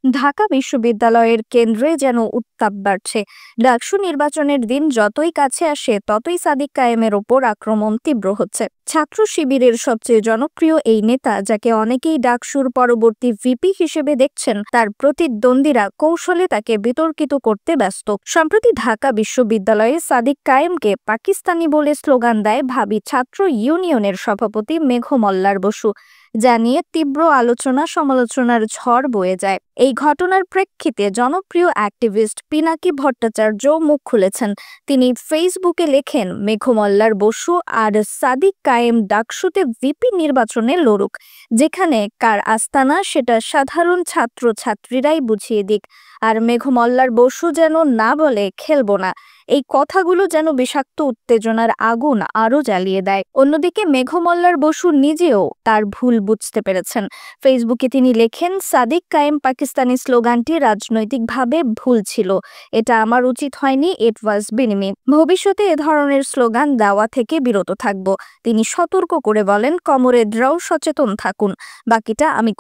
ঢাকা বিশ্ববিদ্যালয়ের কেন্দ্রে যেন উত্তাপ বাড়ছে। ডাকসু নির্বাচনের দিন যতই কাছে আসে ততই সাদিক কায়েমের ওপর আক্রমণ তীব্র হচ্ছে। ছাত্র শিবিরের সবচেয়ে জনপ্রিয় এই নেতা, যাকে অনেকেই ডাকসুর পরবর্তী ভিপি হিসেবে দেখছেন, তার প্রতিদ্বন্দ্বীরা কৌশলে তাকে বিতর্কিত করতে ব্যস্ত। সম্প্রতি ঢাকা বিশ্ববিদ্যালয়ে সাদিক কায়েমকে পাকিস্তানি বলে স্লোগান দেয় ভাবী ছাত্র ইউনিয়নের সভাপতি মেঘমল্লার বসু, যা নিয়ে তীব্র আলোচনা সমালোচনার ঝড় বয়ে যায়। এই ঘটনার প্রেক্ষিতে জনপ্রিয় অ্যাক্টিভিস্ট পিনাকি ভট্টাচার্য মুখ খুলেছেন। তিনি ফেসবুকে লেখেন, মেঘমল্লার বসু আর সাদিক কায়েম ডাকসুতে ভিপি নির্বাচনে লড়ুক, যেখানে কার আস্তানা সেটা সাধারণ ছাত্র ছাত্রীরাই বুঝিয়ে দিক। আর মেঘমল্লার বসু যেন না বলে খেলবো না। এই কথাগুলো যেন বিষাক্ত উত্তেজনার আগুন আরো জ্বালিয়ে দেয়। অন্যদিকে মেঘমল্লার বসু নিজেও তার ভুল বুঝতে পেরেছেন। ফেসবুকে তিনি লেখেন, সাদিক কায়েম পাকিস্তানি স্লোগানটি রাজনৈতিকভাবে ভুল ছিল। এটা আমার উচিত হয়নি, ইট ওয়াজ বিনিমি। ভবিষ্যতে এ ধরনের স্লোগান দেওয়া থেকে বিরত থাকব। তিনি সতর্ক করে বলেন, কমরেডরাও সচেতন থাকুন, বাকিটা আমি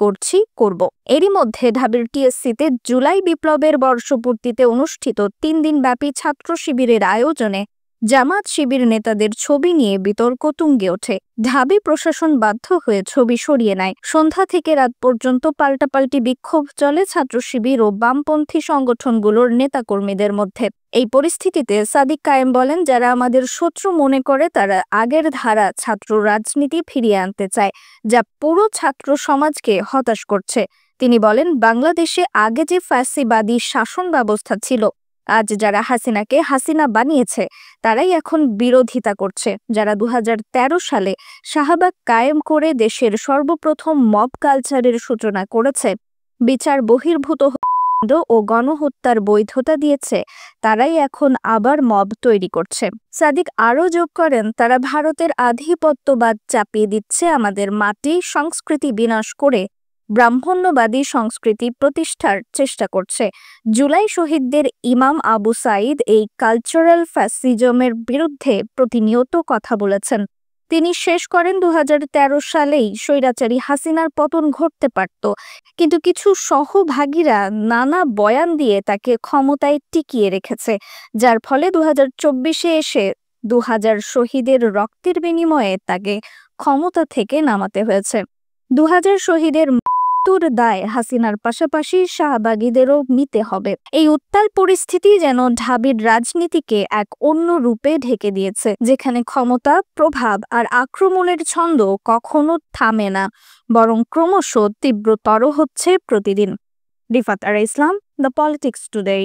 করব। এরই মধ্যে ঢাবির টিএসসিতে জুলাই বিপ্লবের বর্ষপূর্তিতে অনুষ্ঠিত 3 দিনব্যাপী ছাত্র শিবিরের আয়োজনে জামাত শিবির নেতাদের ছবি নিয়ে বিতর্ক তুঙ্গে ওঠে। ঢাবি প্রশাসন বাধ্য হয়ে ছবি সরিয়ে নেয়। সন্ধ্যা থেকে রাত পর্যন্ত পাল্টাপাল্টি বিক্ষোভ চলে ছাত্র শিবির ও বামপন্থী সংগঠনগুলোর নেতাকর্মীদের মধ্যে। এই পরিস্থিতিতে সাদিক কায়েম বলেন, যারা আমাদের শত্রু মনে করে তারা আগের ধারা ছাত্র রাজনীতি ফিরিয়ে আনতে চায়, যা পুরো ছাত্র সমাজকে হতাশ করছে। তিনি বলেন, বাংলাদেশে আগে যে ফ্যাসিবাদী শাসন ব্যবস্থা ছিল, আজ যারা হাসিনাকে হাসিনা বানিয়েছে তারাই এখন বিরোধিতা করছে। যারা 2013 সালে শাহবাগ কায়েম করে দেশের সর্বপ্রথম মব কালচারের সূচনা করেছে, বিচার বহির্ভূত ও গণহত্যার বৈধতা দিয়েছে, তারাই এখন আবার মব তৈরি করছে। সাদিক আরও যোগ করেন, তারা ভারতের আধিপত্যবাদ চাপিয়ে দিচ্ছে, আমাদের মাটি সংস্কৃতি বিনাশ করে ব্রাহ্মণ্যবাদী সংস্কৃতি প্রতিষ্ঠার চেষ্টা করছে। জুলাই শহীদদের ইমাম আবু সাঈদ এই কালচারাল ফ্যাসিজমের বিরুদ্ধে প্রতিনিয়ত কথা বলেছেন। তিনি শেষ করেন, 2013 সালেই স্বৈরাচারী হাসিনার পতন ঘটতে পারত, কিন্তু কিছু সহভাগীরা নানা বয়ান দিয়ে তাকে ক্ষমতায় টিকিয়ে রেখেছে, যার ফলে 2024-এ এসে 2000 শহীদের রক্তের বিনিময়ে তাকে ক্ষমতা থেকে নামাতে হয়েছে। 2000 শহীদের মৃত্যুর দায় হাসিনার পাশাপাশি শাহবাগীদেরও নিতে হবে। এই উত্তাল পরিস্থিতি যেন ঢাবির রাজনীতিকে এক অন্য রূপে ঢেকে দিয়েছে, যেখানে ক্ষমতা, প্রভাব আর আক্রমণের ছন্দ কখনো থামে না, বরং ক্রমশ তীব্রতর হচ্ছে প্রতিদিন। রিফাত আরা ইসলাম, দ্য পলিটিক্স টুডে।